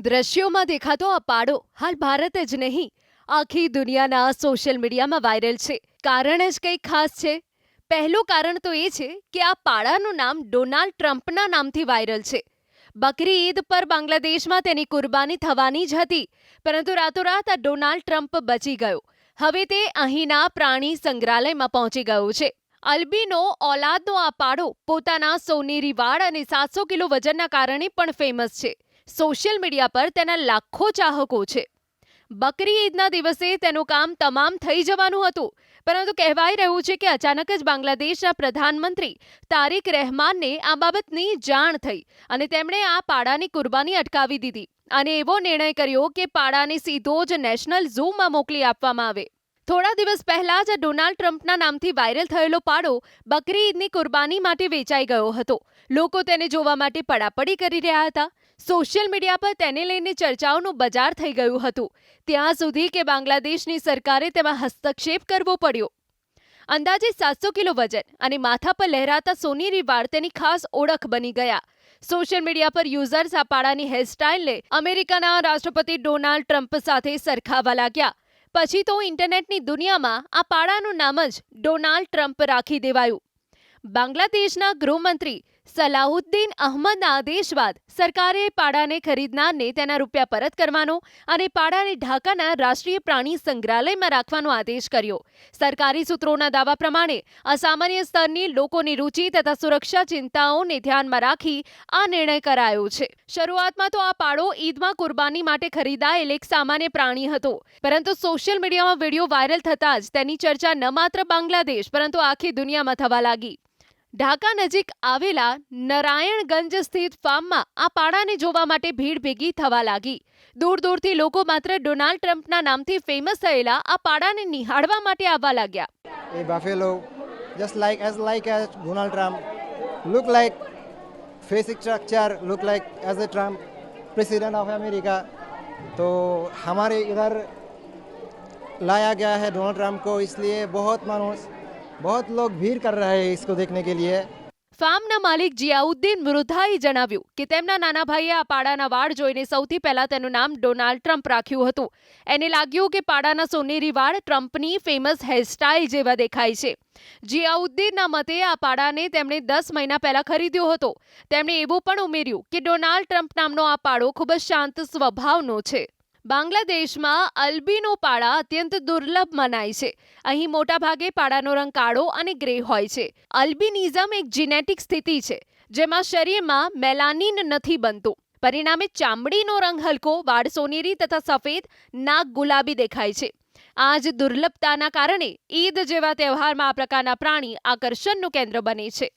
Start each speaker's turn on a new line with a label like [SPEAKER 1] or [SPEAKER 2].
[SPEAKER 1] દ્રશ્યોમાં દેખાતો આ પાડો હાલ ભારત જ નહીં, આખી દુનિયાના સોશિયલ મીડિયામાં વાયરલ છે. કારણ જ કંઈક ખાસ છે. પહેલું કારણ તો એ છે કે આ પાડાનું નામ ડોનાલ્ડ ટ્રમ્પના નામથી વાયરલ છે. બકરી ઈદ પર બાંગ્લાદેશમાં તેની કુરબાની થવાની જ હતી, પરંતુ રાતોરાત આ ડોનાલ્ડ ટ્રમ્પ બચી ગયો. હવે તે અહીંના પ્રાણી સંગ્રહાલયમાં પહોંચી ગયો છે. અલ્બીનો ઓલાદનો આ પાડો પોતાના સોનેરી વાળ અને 700 કિલો વજનના કારણે પણ ફેમસ છે. સોશિયલ મીડિયા પર તેના લાખો ચાહકો છે. બકરી ઈદના દિવસે તેનું કામ તમામ થઈ જવાનું હતું, પરંતુ કહેવાઈ રહ્યું છે કે અચાનક જ બાંગ્લાદેશના પ્રધાનમંત્રી તારિક રહેમાનને આ બાબતની જાણ થઈ અને તેમણે આ પાડાની કુરબાની અટકાવી દીધી અને એવો નિર્ણય કર્યો કે પાડાને સીધો જ નેશનલ ઝૂમાં મોકલી આપવામાં આવે. થોડા દિવસ પહેલા જ ડોનાલ્ડ ટ્રમ્પના નામથી વાયરલ થયેલો પાડો બકરી ઈદની કુરબાની માટે વેચાઈ ગયો હતો. લોકો તેને જોવા માટે પડાપડી કરી રહ્યા હતા. સોશિયલ મીડિયા પર તેને લઈને ચર્ચાઓનું બજાર થઈ ગયું હતું, ત્યાં સુધી કે બાંગ્લાદેશની સરકારે તેમાં હસ્તક્ષેપ કરવો પડ્યો. અંદાજે 700 કિલો વજન અને માથા પર લહેરાતા સોનેરી વાળ તેની ખાસ ઓળખ બની ગયા. સોશિયલ મીડિયા પર યુઝર્સ આ પાડાની હેરસ્ટાઇલને અમેરિકાના રાષ્ટ્રપતિ ડોનાલ્ડ ટ્રમ્પ સાથે સરખાવવા લાગ્યા. પછી તો ઇન્ટરનેટની દુનિયામાં આ પાડાનું નામ જ ડોનાલ્ડ ટ્રમ્પ રાખી દેવાયું. બાંગ્લાદેશના ગૃહમંત્રી સલાહુદ્દીન અહમદના આદેશ બાદ સરકારે પાડાને ખરીદનારને તેના રૂપિયા પરત કરવાનો અને પાડાને ઢાકાના રાષ્ટ્રીય પ્રાણી સંગ્રહાલયમાં રાખવાનો આદેશ કર્યો. સરકારી સૂત્રોના દાવા પ્રમાણે અસામાન્ય સ્તરની લોકોની રુચિ તથા સુરક્ષા ચિંતાઓને ધ્યાનમાં રાખી આ નિર્ણય કરાયો છે. શરૂઆતમાં તો આ પાડો ઈદમાં કુરબાની માટે ખરીદાયેલ એક સામાન્ય પ્રાણી હતો, પરંતુ સોશિયલ મીડિયામાં વિડીયો વાયરલ થતાં જ તેની ચર્ચા ન માત્ર બાંગ્લાદેશ પરંતુ આખી દુનિયામાં થવા લાગી. ઢાકા નજીક આવેલા નારાયણગંજ સ્થિત ફાર્મમાં આ પાડાને જોવા માટે ભીડ ભેગી થવા લાગી. દૂર દૂરથી લોકો માત્ર ડોનાલ્ડ ટ્રમ્પના નામથી ફેમસ થયેલા આ પાડાને નિહાળવા માટે આવવા લાગ્યા.
[SPEAKER 2] A buffalo, just like as Donald Trump, look like face structure, look like as a Trump, president of America. तो हमारे इधर लाया गया है डोनाल्ड ट्रम्प को, इसलिए बहुत लोग भीड़ कर रहे हैं इसको देखने के लिए.
[SPEAKER 1] ફાર્મના માલિક જિયાઉદ્દીન વૃદ્ધાએ જણાવ્યું કે તેમના નાના ભાઈએ આ પાડાના વાળ જોઈને સૌથી પહેલા તેનું નામ ડોનાલ્ડ ટ્રમ્પ રાખ્યું હતું. એને લાગ્યું કે પાડાના સોનેરી વાળ ટ્રમ્પની ફેમસ હેરસ્ટાઇલ જેવા દેખાય છે. જિયાઉદ્દીનના મતે આ પાડાને તેમણે 10 મહિના પહેલા ખરીદ્યો હતો. તેમણે એવું પણ ઉમેર્યું કે ડોનાલ્ડ ટ્રમ્પ નામનો આ પાડો ખૂબ જ શાંત સ્વભાવનો છે. બાંગ્લાદેશમાં અલ્બીનો પાડા અત્યંત દુર્લભ મનાય છે. અહીં મોટાભાગે પાડાનો રંગ કાળો અને ગ્રે હોય છે. અલ્બિનિઝમ એક જીનેટિક સ્થિતિ છે જેમાં શરીરમાં મેલાનિન નથી બનતું. પરિણામે ચામડીનો રંગ હલકો, વાળ સોનેરી તથા સફેદ, નાક ગુલાબી દેખાય છે. આ જ દુર્લભતાના કારણે ઈદ જેવા તહેવારમાં આ પ્રકારના પ્રાણી આકર્ષણનું કેન્દ્ર બને છે.